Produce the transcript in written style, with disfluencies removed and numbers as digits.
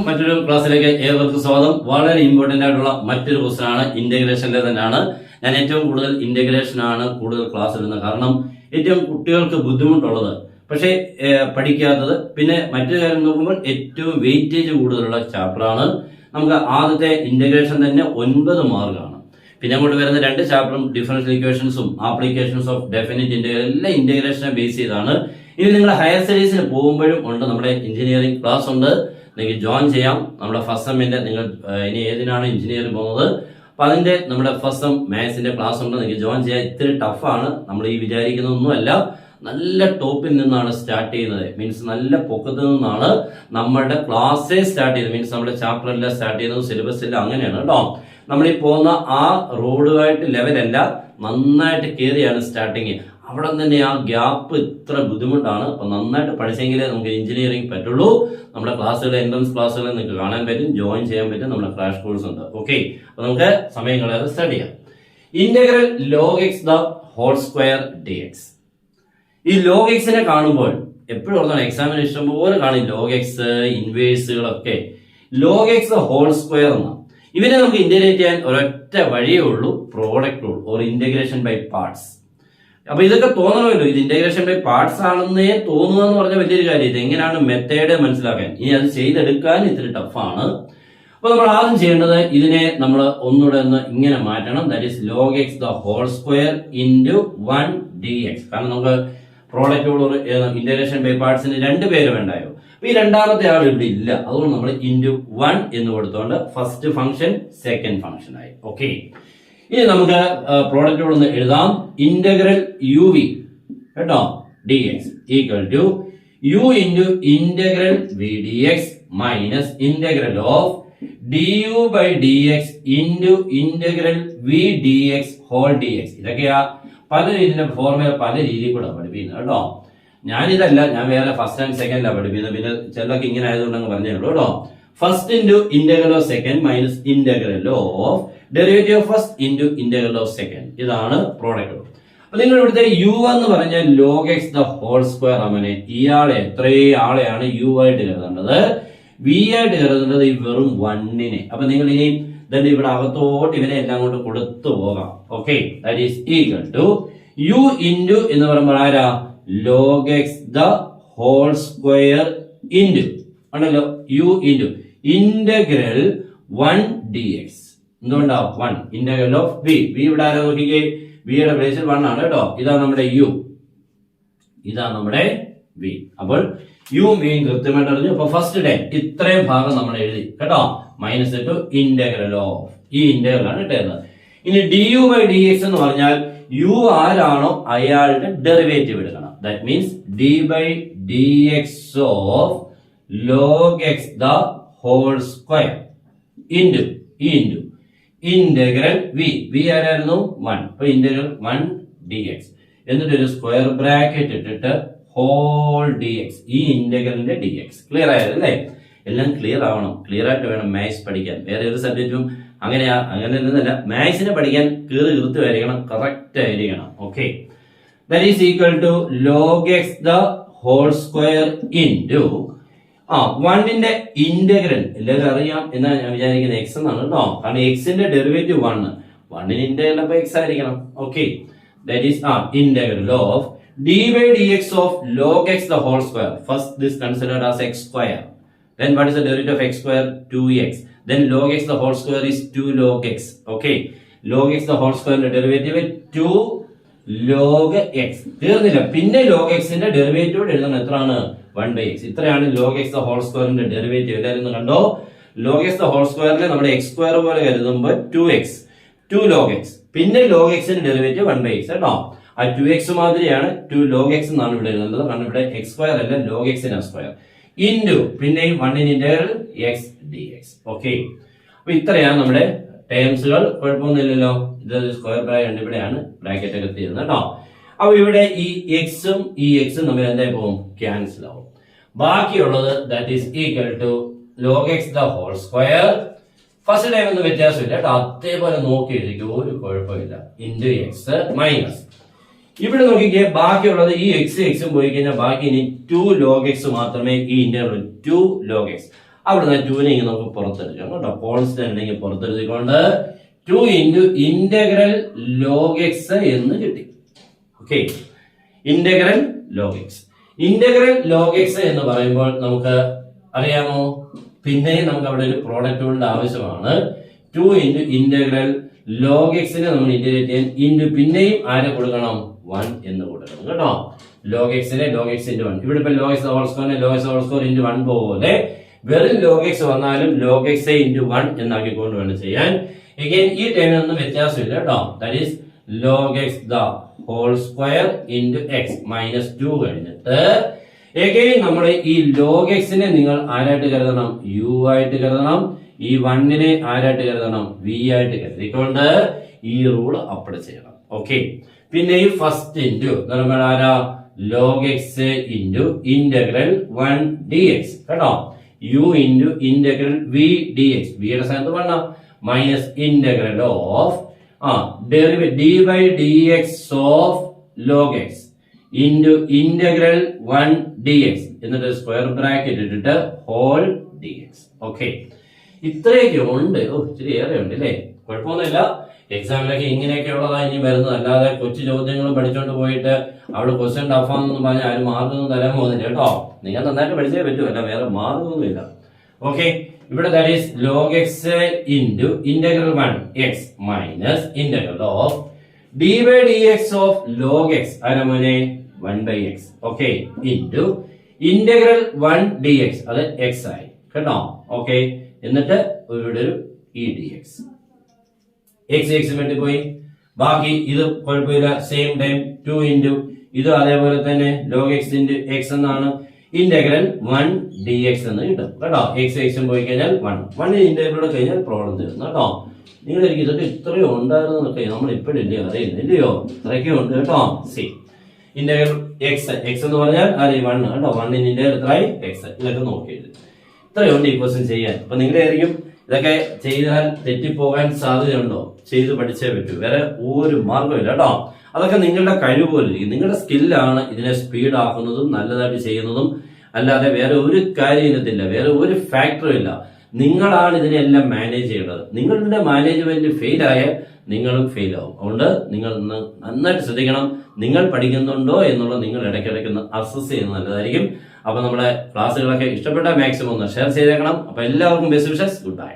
മറ്റൊരു ക്ലാസ്സിലേക്ക് ഏവർക്കും സ്വാഗതം. വളരെ ഇമ്പോർട്ടന്റ് ആയിട്ടുള്ള മറ്റൊരു ക്വസ്റ്റൻ ആണ്, ഇന്റഗ്രേഷനിലെ തന്നെയാണ്. ഞാൻ ഏറ്റവും കൂടുതൽ ഇന്റഗ്രേഷൻ ആണ് കൂടുതൽ ക്ലാസ് ഇടുന്നത്. കാരണം ഏറ്റവും കുട്ടികൾക്ക് ബുദ്ധിമുട്ടുള്ളത്, പക്ഷേ പഠിക്കാത്തത്, പിന്നെ മറ്റു കാര്യം നോക്കുമ്പോൾ ഏറ്റവും വെയിറ്റേജ് കൂടുതലുള്ള ചാപ്റ്ററാണ്. നമുക്ക് ആദ്യത്തെ ഇന്റഗ്രേഷൻ തന്നെ 9 മാർക്കാണ്. പിന്നെ അങ്ങോട്ട് വരുന്ന 2 ചാപ്റ്ററും ഡിഫറൻഷ്യൽ ഇക്വേഷൻസും ആപ്ലിക്കേഷൻസ് ഓഫ് ഡെഫിനിറ്റ് ഇന്റഗ്രൽ എല്ലാം ഇന്റഗ്രേഷനെ ബേസ് ചെയ്താണ്. ഇനി നിങ്ങൾ ഹയർ സ്റ്റഡീസിന് പോകുമ്പോഴും ഉണ്ട്, നമ്മുടെ എഞ്ചിനീയറിംഗ് ക്ലാസ് ഉണ്ട്, നിങ്ങൾക്ക് ജോയിൻ ചെയ്യാം. നമ്മുടെ ഫസ്റ്റ് സെമ്മിന്റെ നിങ്ങൾ ഇനി ഏതിനാണ് എഞ്ചിനീയറിംഗ് പോകുന്നത്, അപ്പൊ അതിന്റെ നമ്മുടെ ഫസ്റ്റ് സെം മാത്സിന്റെ ക്ലാസ് ഉണ്ട്, നിങ്ങൾക്ക് ജോയിൻ ചെയ്യാം. ഇത്തിരി ടഫാണ്, നമ്മൾ ഈ വിചാരിക്കുന്നതൊന്നുമല്ല. നല്ല ടോപ്പിൽ നിന്നാണ് സ്റ്റാർട്ട് ചെയ്യുന്നത്, മീൻസ് നല്ല പൊക്കത്തിൽ നിന്നാണ് നമ്മളുടെ ക്ലാസ്സേ സ്റ്റാർട്ട് ചെയ്യുന്നത്. മീൻസ് നമ്മുടെ ചാപ്റ്റർ എല്ലാം സ്റ്റാർട്ട് ചെയ്യുന്നത്, സിലബസ് എല്ലാം അങ്ങനെയാണ് കേട്ടോ. നമ്മളീ പോകുന്ന ആ റോഡുമായിട്ട് ലെവലല്ല, നന്നായിട്ട് കയറിയാണ് സ്റ്റാർട്ടിങ്. അവിടെ തന്നെ ആ ഗ്യാപ്പ് ഇത്ര ബുദ്ധിമുട്ടാണ്. അപ്പൊ നന്നായിട്ട് പഠിച്ചെങ്കിലേ നമുക്ക് എഞ്ചിനീയറിംഗ് പറ്റുള്ളൂ. നമ്മുടെ ക്ലാസ്സുകൾ, എൻട്രൻസ് ക്ലാസ്സുകൾ നിങ്ങൾക്ക് കാണാൻ പറ്റും, ജോയിൻ ചെയ്യാൻ പറ്റും. നമ്മുടെ ക്രാഷ് കോഴ്സ് ഉണ്ട്. ഓക്കെ, അപ്പൊ നമുക്ക് സമയം കളയാതെ സ്റ്റാർട്ട് ചെയ്യാം. Integral log x the whole square dx. ഈ log x നെ കാണുമ്പോൾ എപ്പോഴും ഓർക്കണം, എക്സാമിന് ഇഷ്ടംപോലെ കാണും log x, ഇൻവേഴ്സുകളൊക്കെ. log x the whole square എന്നാണ്. ഇവനെ നമുക്ക് ഇന്റഗ്രേറ്റ് ചെയ്യാൻ ഒരൊറ്റ വഴിയേ ഉള്ളൂ, product rule or integration by parts. അപ്പൊ ഇതൊക്കെ തോന്നണമല്ലോ, ഇത് ഇന്റഗ്രേഷൻ ബൈ പാർട്സ് ആണെന്നേ തോന്നുക എന്ന് പറഞ്ഞ വലിയൊരു കാര്യം. ഇത് എങ്ങനെയാണ് മെത്തേഡ് മനസ്സിലാക്കാൻ, ഇനി അത് ചെയ്തെടുക്കാൻ ഇത്തിരി ടഫാണ്. അപ്പൊ നമ്മൾ ആദ്യം ചെയ്യേണ്ടത്, ഇതിനെ നമ്മൾ ഒന്നുകൂടെ ഒന്ന് ഇങ്ങനെ മാറ്റണം. That is log x the whole square into 1 dx. കാരണം നമുക്ക് പ്രോഡക്റ്റ് റൂൾ ഇന്റഗ്രേഷൻ ബൈ പാർട്സിന് 2 പേര് വേണ്ടായോ. അപ്പൊ ഈ രണ്ടാമത്തെ ആൾ ഇവിടെ ഇല്ല, അതുകൊണ്ട് നമ്മൾ into 1 എന്ന് കൊടുത്തോണ്ട് ഫസ്റ്റ് ഫംഗ്ഷൻ സെക്കൻഡ് ഫംഗ്ഷൻ ആയി. ഓക്കെ, ഇനി നമുക്ക് പ്രോഡക്റ്റ് റൂൾ ഒന്ന് എഴുതാം. ഇന്റഗ്രൽ യു വി കേട്ടോ dx equal to u into integral v dx minus integral of du by dx into integral v dx whole dx. ഇതൊക്കെയാ പല രീതിയിലെ ഫോർമുല പല രീതിയിൽ കൂടെ പഠിപ്പിക്കുന്നത് കേട്ടോ. ഞാനിതല്ല, ഞാൻ വേറെ ഫസ്റ്റ് ആൻഡ് സെക്കൻഡിലാണ് പഠിപ്പിക്കുന്നത്. പിന്നെ ചിലർക്ക് ഇങ്ങനെ ആയതുകൊണ്ട് അങ്ങ് പറഞ്ഞേ ഉള്ളൂ കേട്ടോ. First into integral of second minus integral of derivative of first into integral of second. ഇതാണ് പ്രോഡക്റ്റ്. അപ്പൊ നിങ്ങൾ ഇവിടുത്തെ യു എന്ന് പറഞ്ഞാൽ log x the whole square ആമനെ. ഇയാളെ എത്രയും ആളെയാണ് യു ആയിട്ട് കരുതേണ്ടത്, വി ആയിട്ട് കരുതേണ്ടത് ഈ വെറും 1നെ. അപ്പൊ നിങ്ങൾ ഇനി then ഇവിടെ അകത്തോട്ട് ഇവനെ എല്ലാം കൊണ്ട് കൊടുത്തു പോകാം. Okay, that is equal to u into എന്ന് പറയുമ്പോൾ ആരാ, log x the whole square into ആണല്ലോ യു ഇൻറ്റു ഇന്റഗ്രൽ 1 dx. എന്തുകൊണ്ടാ 1 ഇന്റഗ്രൽ ഓഫ് v. v ഇവിടെ ആരാ നോക്കിക്കേ, വിയുടെ പ്ലേസിൽ 1 ആണ് കേട്ടോ. ഇതാണ് നമ്മുടെ യു, ഇതാണ് നമ്മുടെ v. അപ്പോൾ യു മീൻ കൃത്യമായിട്ട് അറിഞ്ഞു. അപ്പൊ ഫസ്റ്റ് ടൈം ഇത്രയും ഭാഗം നമ്മൾ എഴുതി കേട്ടോ. മൈനസ് ടു ഇന്റഗ്രൽ ഓഫ്, ഈ ഇന്റഗ്രൽ ആണ് ഇട്ടത്. ഇനി du by dx എന്ന് പറഞ്ഞാൽ യു ആരാണോ അയാളുടെ ഡെറിവേറ്റീവ് എടുക്കണം. That means d by dx of log x the whole square into into integral v ആരായിരുന്നു 1. അപ്പൊ ഇന്റഗ്രൽ 1 dx എന്നിട്ട് ഒരു സ്ക്വയർ ബ്രാക്കറ്റ് ഇട്ടിട്ട് ഹോൾ dx, ഈ ഇന്റഗ്രലിന്റെ dx. ക്ലിയർ ആയതല്ലേ? എല്ലാം ക്ലിയർ ആവണം, ക്ലിയർ ആയിട്ട് വേണം മാത്സ് പഠിക്കാൻ. വേറെ ഒരു സബ്ജക്റ്റും അങ്ങനെ ഒന്നുമല്ല, മാത്സിനെ പഠിക്കാൻ കൃത്യമായിരിക്കണം, കറക്റ്റ് ആയിരിക്കണം. Okay, that is equal to log x the whole square into 1ന്റെ ഇന്റഗ്രൽ എല്ലാവരും അറിയാം എന്നാ ഞാൻ വിചാരിക്കുന്നത്, x എന്നാണ് കേട്ടോ. കാരണം എക്സിന്റെ ഡെറിവേറ്റീവ് 1ന് ഇന്റഗ്രൽ അപ്പൊ x ആയിരിക്കണം. Okay, that is integral of d by dx of log x the whole square. First this considered as x square. Then what is the derivative of x square? 2x. Then log x the whole square is 2 log x. Okay, log x the whole square derivative 2 log x. തീർന്നില്ല, പിന്നെ log x ന്റെ derivative എഴുതണം. എത്രയാണ്? 1 by x. ഇത്രയാണ് log x the whole square ന്റെ derivative. എല്ലാവരും കണ്ടോ? log x the whole square നമ്മുടെ x square പോലെ കരുതുമ്പോൾ 2x, 2 log x, പിന്നെ log x ന്റെ ഡെറിവേറ്റീവ് 1 by x കേട്ടോ. ആ 2x മാതിരിയാണ് 2 log x എന്നാണ് ഇവിടെ എഴുതുന്നത്. കാരണം ഇവിടെ x സ്ക്വയർ അല്ല, log x ന്റെ സ്ക്വയർ ഇൻറ്റു പിന്നെ 1 ഇന്റഗ്രൽ x dx. ഓക്കെ, അപ്പൊ ഇത്രയാണ് നമ്മുടെ ടേംസുകൾ. കുഴപ്പമൊന്നുമില്ലല്ലോ. ഇത് സ്ക്വയർ ബ്രാക്കറ്റ് ഇവിടെയാണ് ബ്രാക്കറ്റ് ഒക്കെ തീരുന്നത് കേട്ടോ. അപ്പൊ ഇവിടെ ഈ എക്സും ഈ എക്സും തമ്മിൽ എന്തായി പോകും? ക്യാൻസൽ ആവും. ബാക്കിയുള്ളത് that is equal to log x the whole square. First time ഒന്നും വ്യത്യാസമില്ല കേട്ടോ, അതേപോലെ നോക്കി എഴുതിക്കും, ഒരു കുഴപ്പമില്ല. ഇൻറ്റു എക്സ് മൈനസ് ഇവിടെ നോക്കിക്കേ, ബാക്കിയുള്ളത് ഈ എക്സും പോയി കഴിഞ്ഞാൽ ബാക്കി ഇനി 2 log x മാത്രമേ ഈ ഇന്റഗ്രൽ 2 log x. അവിടുന്ന് 2 നെ നമുക്ക് പുറത്തെടുക്കാം കേട്ടോ. കോൺസ്റ്റന്റ് പുറത്തെടുത്തിക്കൊണ്ട് 2 ഇൻറ്റു ഇന്റഗ്രൽ log x എന്ന് കിട്ടി. Okay, integral log x. Integral log x എന്ന് പറയുമ്പോൾ നമുക്ക് അറിയാമോ, പിന്നെ നമുക്ക് അവിടെ ഒരു പ്രോഡക്റ്റ് റൂളിന്റെ ആവശ്യമാണ്. 2 ഇൻറ്റു ഇന്റഗ്രൽ log x നെ നമ്മൾ ഇന്റഗ്രേറ്റ് ചെയ്യാൻ ഇൻറ്റു പിന്നെയും ആരെ കൊടുക്കണം, 1 എന്ന് കൊടുക്കണം കേട്ടോ. log x നെ log x ഇൻറ്റു 1. ഇവിടെ ഇപ്പൊ log x ഹോൾ സ്ക്വയറിനെ log x whole square into 1 പോലെ വെറും log x വന്നാലും log x ഇൻറ്റു 1 എന്നാക്കിക്കൊണ്ട് വേണം ചെയ്യാൻ. എഗൈൻ ഈ ടേമിനൊന്നും വ്യത്യാസമില്ല കേട്ടോ. That is log x the whole square into x minus 2 കഴിഞ്ഞിട്ട് എഗൈൻ നമ്മൾ ഈ log x നെ നിങ്ങൾ ആരായിട്ട് കരുതണം, u ആയിട്ട് കരുതണം. ഈ 1 നെ ആരായിട്ട് കരുതണം, v ആയിട്ട് കരുതിക്കൊണ്ട് ഈ റൂൾ അപ്ലൈ ചെയ്യണം. ഓക്കെ, പിന്നെ ഈ ഫസ്റ്റ് ഇൻറ്റു ആരാ, log x into integral 1 dx കേട്ടോ. u into integral v dx, v യുടെ സ്ഥാനത്ത് 1 minus integral of derivative d by dx of log x into integral 1 dx എന്നിട്ട് സ്ക്വയർ ബ്രാക്കറ്റ് ഇട്ടിട്ട് whole dx. Okay, ഇത്രയൊക്കെ ഉണ്ട്. ഇച്ചിരി ഏറെ ഉണ്ട് അല്ലേ, കുഴപ്പമൊന്നുമില്ല. എക്സാമിലൊക്കെ ഇങ്ങനെയൊക്കെ ഉള്ളതാ ഇനി വരുന്നത്. അല്ലാതെ കൊച്ചു ചോദ്യങ്ങളും പഠിച്ചോണ്ട് പോയിട്ട് അവിടെ ക്വസ്റ്റ്യൻ ടഫാന്ന് പറഞ്ഞാൽ ആരും മാർക്കൊന്നും തരാൻ പോകുന്നില്ല കേട്ടോ. നിങ്ങൾ നന്നായിട്ട് പഠിച്ചേ പറ്റൂ, അല്ല വേറെ മാർക്കൊന്നുമില്ല. ഓക്കെ, ഇവിടെ that is log x into integral 1 x minus integral of d by dx of log x ആരാ മോനെ, 1 by x. Okay, into integral 1 dx അത് x ആയി കേട്ടോ. ഓക്കെ, എന്നിട്ട് ഇവിടെ ഒരു e dx. x വേണ്ടി പോയി, ബാക്കി ഇത് കുഴപ്പമില്ല. സെയിം ടൈം 2 ഇൻറ്റു ഇത് അതേപോലെ തന്നെ log x ഇൻറ്റു x എന്നാണ്. ഇന്റഗ്രൽ 1 dx എന്ന് കിട്ടും കേട്ടോ. എക്സും പോയി കഴിഞ്ഞാൽ 1 ഇന്റഗ്രൽ കഴിഞ്ഞാൽ പ്രോബ്ലം തരുന്നു കേട്ടോ. നിങ്ങൾ എനിക്ക് ഇതൊക്കെ ഇത്രയും ഉണ്ടായിരുന്നൊക്കെ നമ്മൾ ഇപ്പോഴില്ലേ അറിയുന്നില്ലയോ, ഇത്രയൊക്കെ ഉണ്ട് കേട്ടോ. സി ഇന്റഗ്രൽ എക്സ് എന്ന് പറഞ്ഞാൽ അത് 1 കേട്ടോ. 1 ഇന്റഗ്രൽ എത്രയായി x, ഇതൊക്കെ നോക്കിയത് ഇത്രയുണ്ട് ഈ ക്വസ്റ്റ്യൻ ചെയ്യാൻ. അപ്പൊ നിങ്ങളായിരിക്കും ഇതൊക്കെ ചെയ്താൽ തെറ്റിപ്പോകാൻ സാധ്യതയുണ്ടോ, ചെയ്ത് പഠിച്ചേ പറ്റൂ, വേറെ ഒരു മാർഗമില്ല കേട്ടോ. അതൊക്കെ നിങ്ങളുടെ കഴിവ് പോലെ ഇരിക്കും. നിങ്ങളുടെ സ്കില്ലാണ് ഇതിനെ സ്പീഡ് ആക്കുന്നതും നല്ലതായിട്ട് ചെയ്യുന്നതും. അല്ലാതെ വേറെ ഒരു കാര്യം ഇതില്ല, വേറെ ഒരു ഫാക്ടറും ഇല്ല. നിങ്ങളാണ് ഇതിനെല്ലാം മാനേജ് ചെയ്യേണ്ടത്. നിങ്ങളുടെ മാനേജ്മെന്റ് ഫെയിൽ ആയാൽ നിങ്ങളും ഫെയിൽ ആവും. അതുകൊണ്ട് നിങ്ങൾ നന്നായിട്ട് ശ്രദ്ധിക്കണം. നിങ്ങൾ പഠിക്കുന്നുണ്ടോ എന്നുള്ള നിങ്ങൾ ഇടയ്ക്കിടയ്ക്ക് അസസ് ചെയ്യുന്നത് നല്ലതായിരിക്കും. അപ്പൊ നമ്മുടെ ക്ലാസ്സുകളൊക്കെ ഇഷ്ടപ്പെട്ട മാക്സിമം ഒന്ന് ഷെയർ ചെയ്തേക്കണം. അപ്പൊ എല്ലാവർക്കും ബെസ്റ്റ് വിഷസ്, ഗുഡ് ബൈ.